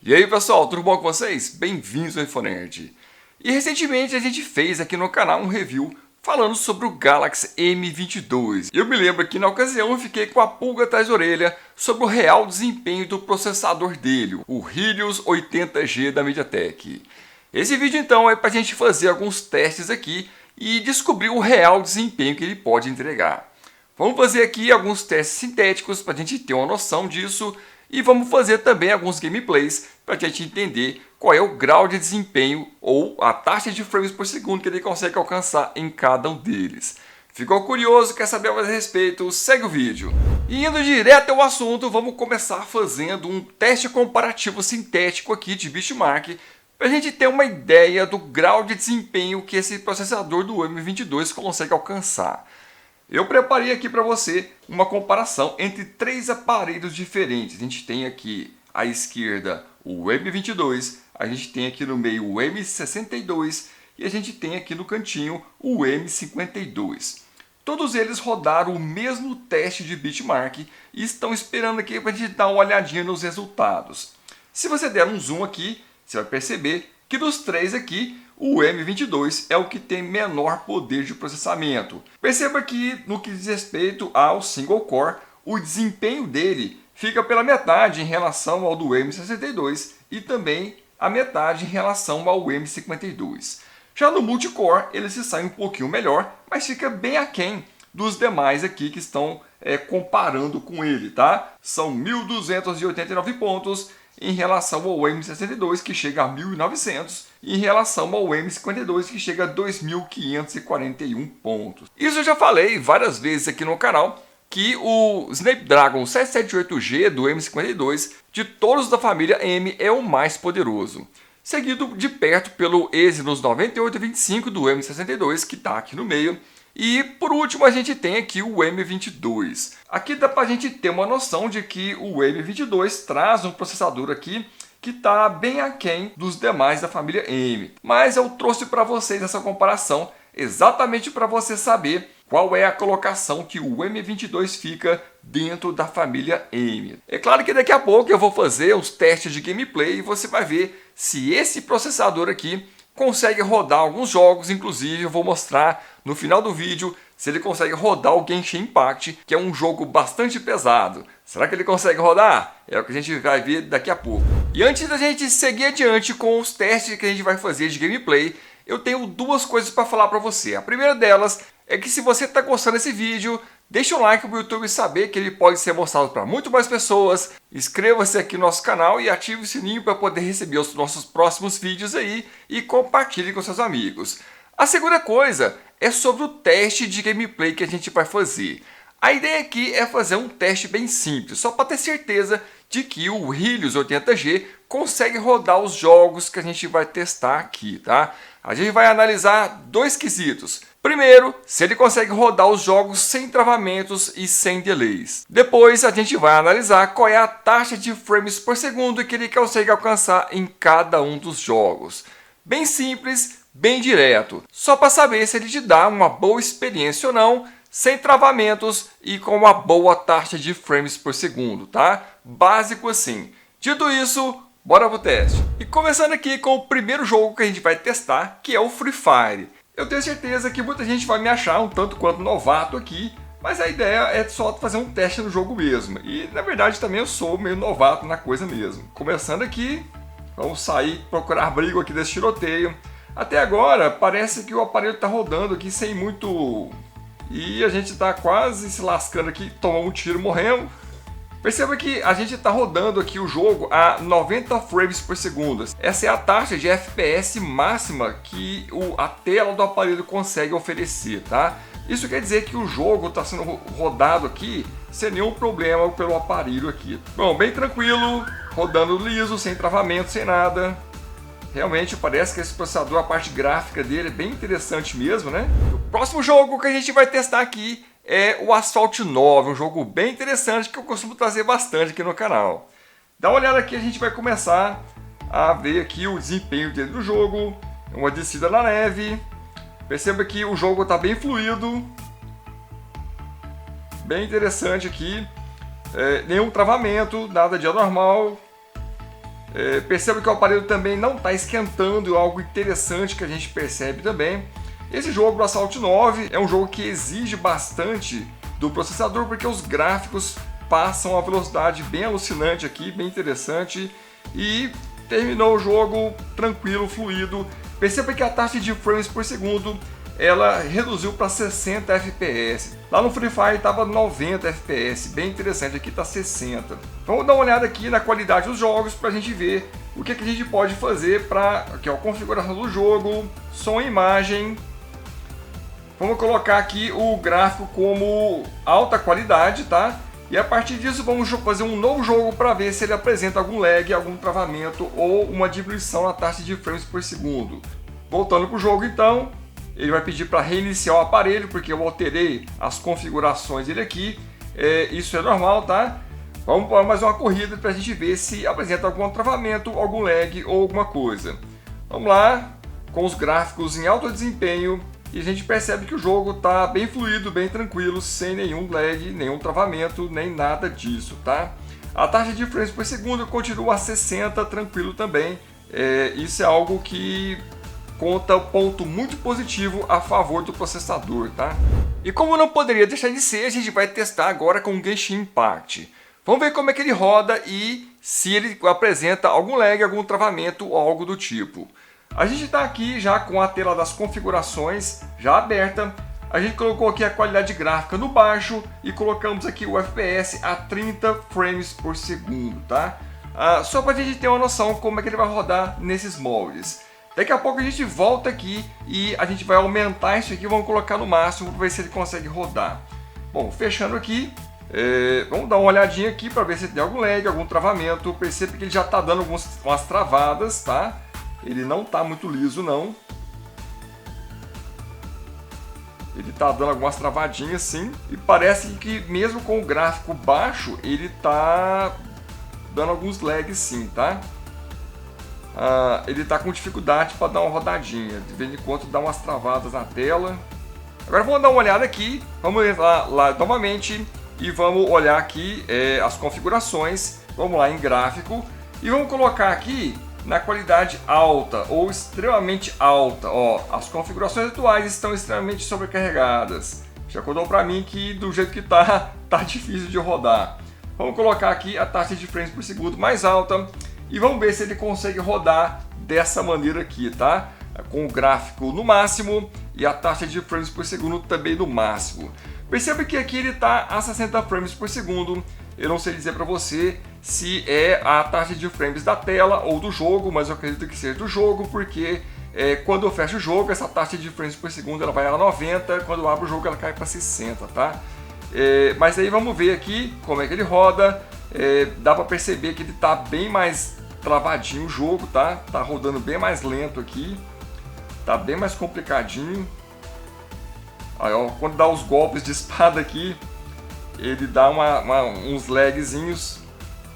E aí pessoal, tudo bom com vocês? Bem-vindos ao InfoNerd. E recentemente a gente fez aqui no canal um review falando sobre o Galaxy M22. Eu me lembro que na ocasião eu fiquei com a pulga atrás da orelha sobre o real desempenho do processador dele, o Helios 80G da MediaTek. Esse vídeo então é para a gente fazer alguns testes aqui e descobrir o real desempenho que ele pode entregar. Vamos fazer aqui alguns testes sintéticos para a gente ter uma noção disso e vamos fazer também alguns gameplays para a gente entender qual é o grau de desempenho ou a taxa de frames por segundo que ele consegue alcançar em cada um deles. Ficou curioso, quer saber mais a respeito? Segue o vídeo. E indo direto ao assunto, vamos começar fazendo um teste comparativo sintético aqui de benchmark para a gente ter uma ideia do grau de desempenho que esse processador do M22 consegue alcançar. Eu preparei aqui para você uma comparação entre três aparelhos diferentes. A gente tem aqui à esquerda o M22, a gente tem aqui no meio o M62 e a gente tem aqui no cantinho o M52. Todos eles rodaram o mesmo teste de benchmark e estão esperando aqui para a gente dar uma olhadinha nos resultados. Se você der um zoom aqui, você vai perceber que dos três aqui, o M22 é o que tem menor poder de processamento. Perceba que no que diz respeito ao single core, o desempenho dele fica pela metade em relação ao do M62 e também a metade em relação ao M52. Já no multicore ele se sai um pouquinho melhor, mas fica bem aquém dos demais aqui que estão comparando com ele, tá? São 1.289 pontos em relação ao M62 que chega a 1.900 e em relação ao M52 que chega a 2.541 pontos. Isso eu já falei várias vezes aqui no canal, que o Snapdragon 778G do M52 de todos da família M é o mais poderoso, seguido de perto pelo Exynos 9825 do M62 que está aqui no meio. E por último a gente tem aqui o M22. Aqui dá para a gente ter uma noção de que o M22 traz um processador aqui que está bem aquém dos demais da família M. Mas eu trouxe para vocês essa comparação exatamente para você saber qual é a colocação que o M22 fica dentro da família M. É claro que daqui a pouco eu vou fazer os testes de gameplay e você vai ver se esse processador aqui consegue rodar alguns jogos, inclusive eu vou mostrar no final do vídeo se ele consegue rodar o Genshin Impact, que é um jogo bastante pesado. Será que ele consegue rodar? É o que a gente vai ver daqui a pouco. E antes da gente seguir adiante com os testes que a gente vai fazer de gameplay, eu tenho duas coisas para falar para você. A primeira delas é que se você está gostando desse vídeo, deixa um like para o YouTube saber que ele pode ser mostrado para muito mais pessoas. Inscreva-se aqui no nosso canal e ative o sininho para poder receber os nossos próximos vídeos aí e compartilhe com seus amigos. A segunda coisa é sobre o teste de gameplay que a gente vai fazer. A ideia aqui é fazer um teste bem simples, só para ter certeza de que o Helios 80G consegue rodar os jogos que a gente vai testar aqui, tá? A gente vai analisar dois quesitos. Primeiro, se ele consegue rodar os jogos sem travamentos e sem delays. Depois, a gente vai analisar qual é a taxa de frames por segundo que ele consegue alcançar em cada um dos jogos. Bem simples, bem direto. Só para saber se ele te dá uma boa experiência ou não, sem travamentos e com uma boa taxa de frames por segundo, tá? Básico assim. Dito isso, bora pro teste. E começando aqui com o primeiro jogo que a gente vai testar, que é o Free Fire. Eu tenho certeza que muita gente vai me achar um tanto quanto novato aqui, mas a ideia é só fazer um teste no jogo mesmo. E na verdade também eu sou meio novato na coisa mesmo. Começando aqui, vamos sair, procurar briga aqui desse tiroteio. Até agora parece que o aparelho está rodando aqui sem muito... E a gente está quase se lascando aqui, tomamos um tiro, morremos. Perceba que a gente está rodando aqui o jogo a 90 frames por segundo. Essa é a taxa de FPS máxima que a tela do aparelho consegue oferecer, tá? Isso quer dizer que o jogo está sendo rodado aqui sem nenhum problema pelo aparelho aqui. Bom, bem tranquilo, rodando liso, sem travamento, sem nada. Realmente parece que esse processador, a parte gráfica dele é bem interessante mesmo, né? O próximo jogo que a gente vai testar aqui é o Asphalt 9, um jogo bem interessante que eu costumo trazer bastante aqui no canal. Dá uma olhada aqui, a gente vai começar a ver aqui o desempenho dele no jogo, uma descida na neve. Perceba que o jogo está bem fluido, bem interessante aqui, nenhum travamento, nada de anormal. Perceba que o aparelho também não está esquentando, é algo interessante que a gente percebe também. Esse jogo, o Asphalt 9, é um jogo que exige bastante do processador, porque os gráficos passam a velocidade bem alucinante aqui, bem interessante. E terminou o jogo tranquilo, fluido. Perceba que a taxa de frames por segundo ela reduziu para 60 FPS. Lá no Free Fire estava 90 FPS, bem interessante, aqui está 60. Vamos dar uma olhada aqui na qualidade dos jogos para a gente ver o que a gente pode fazer para a configuração do jogo, som e imagem. Vamos colocar aqui o gráfico como alta qualidade, tá? E a partir disso vamos fazer um novo jogo para ver se ele apresenta algum lag, algum travamento ou uma diminuição na taxa de frames por segundo. Voltando para o jogo então, ele vai pedir para reiniciar o aparelho, porque eu alterei as configurações dele aqui. Isso é normal, tá? Vamos para mais uma corrida para a gente ver se apresenta algum travamento, algum lag ou alguma coisa. Vamos lá, com os gráficos em alto desempenho, e a gente percebe que o jogo está bem fluido, bem tranquilo, sem nenhum lag, nenhum travamento, nem nada disso, tá? A taxa de frames por segundo continua a 60, tranquilo também. Isso é algo que conta ponto muito positivo a favor do processador, tá? E como não poderia deixar de ser, a gente vai testar agora com o Genshin Impact. Vamos ver como é que ele roda e se ele apresenta algum lag, algum travamento ou algo do tipo. A gente está aqui já com a tela das configurações já aberta. A gente colocou aqui a qualidade gráfica no baixo e colocamos aqui o FPS a 30 frames por segundo, tá? Só para a gente ter uma noção como é que ele vai rodar nesses moldes. Daqui a pouco a gente volta aqui e a gente vai aumentar isso aqui, vamos colocar no máximo para ver se ele consegue rodar. Bom, fechando aqui, vamos dar uma olhadinha aqui para ver se tem algum lag, algum travamento. Percebe que ele já está dando umas travadas, tá? Ele não está muito liso não. Ele está dando algumas travadinhas sim. E parece que mesmo com o gráfico baixo, ele está dando alguns lags sim, tá? Ele está com dificuldade para dar uma rodadinha, de vez em quando dá umas travadas na tela. Agora vamos dar uma olhada aqui, vamos entrar lá novamente e vamos olhar aqui as configurações. Vamos lá em gráfico e vamos colocar aqui na qualidade alta ou extremamente alta. Ó, as configurações atuais estão extremamente sobrecarregadas. Já acordou para mim que do jeito que tá difícil de rodar. Vamos colocar aqui a taxa de frames por segundo mais alta. E vamos ver se ele consegue rodar dessa maneira aqui, tá? Com o gráfico no máximo e a taxa de frames por segundo também no máximo. Perceba que aqui ele está a 60 frames por segundo. Eu não sei dizer para você se é a taxa de frames da tela ou do jogo, mas eu acredito que seja do jogo, porque quando eu fecho o jogo, essa taxa de frames por segundo ela vai a 90, quando eu abro o jogo ela cai para 60, tá? Mas aí vamos ver aqui como é que ele roda. Dá para perceber que ele está bem mais travadinho o jogo, tá? Tá rodando bem mais lento aqui, tá bem mais complicadinho. Aí, ó, quando dá os golpes de espada aqui, ele dá uns lagzinhos,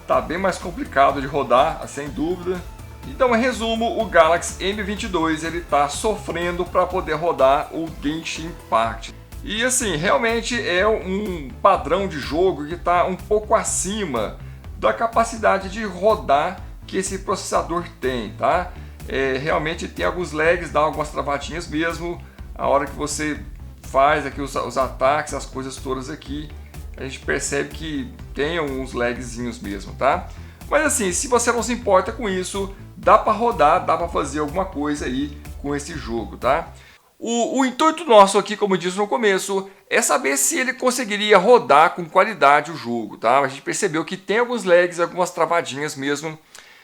tá bem mais complicado de rodar, sem dúvida. Então, em resumo, o Galaxy M22 ele tá sofrendo para poder rodar o Genshin Impact. E assim, realmente é um padrão de jogo que está um pouco acima da capacidade de rodar que esse processador tem, tá? Realmente tem alguns lags, dá algumas travadinhas mesmo. A hora que você faz aqui os ataques, as coisas todas aqui, a gente percebe que tem uns lagzinhos mesmo, tá? Mas assim, se você não se importa com isso, dá para rodar, dá para fazer alguma coisa aí com esse jogo, tá? O intuito nosso aqui, como eu disse no começo, é saber se ele conseguiria rodar com qualidade o jogo, tá? A gente percebeu que tem alguns lags, algumas travadinhas mesmo.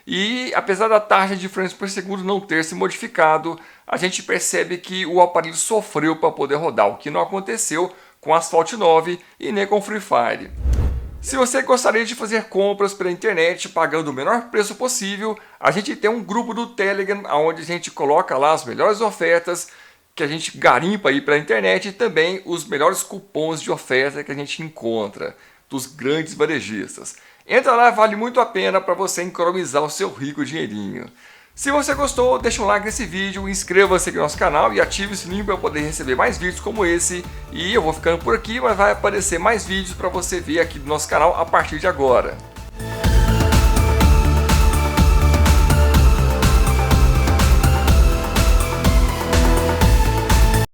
E apesar da taxa de frames por segundo não ter se modificado, a gente percebe que o aparelho sofreu para poder rodar, o que não aconteceu com Asphalt 9 e nem com Free Fire. Se você gostaria de fazer compras pela internet pagando o menor preço possível, a gente tem um grupo do Telegram onde a gente coloca lá as melhores ofertas que a gente garimpa aí pela internet e também os melhores cupons de oferta que a gente encontra dos grandes varejistas. Entra lá, vale muito a pena para você economizar o seu rico dinheirinho. Se você gostou, deixa um like nesse vídeo, inscreva-se aqui no nosso canal e ative o sininho para poder receber mais vídeos como esse. E eu vou ficando por aqui, mas vai aparecer mais vídeos para você ver aqui no nosso canal a partir de agora.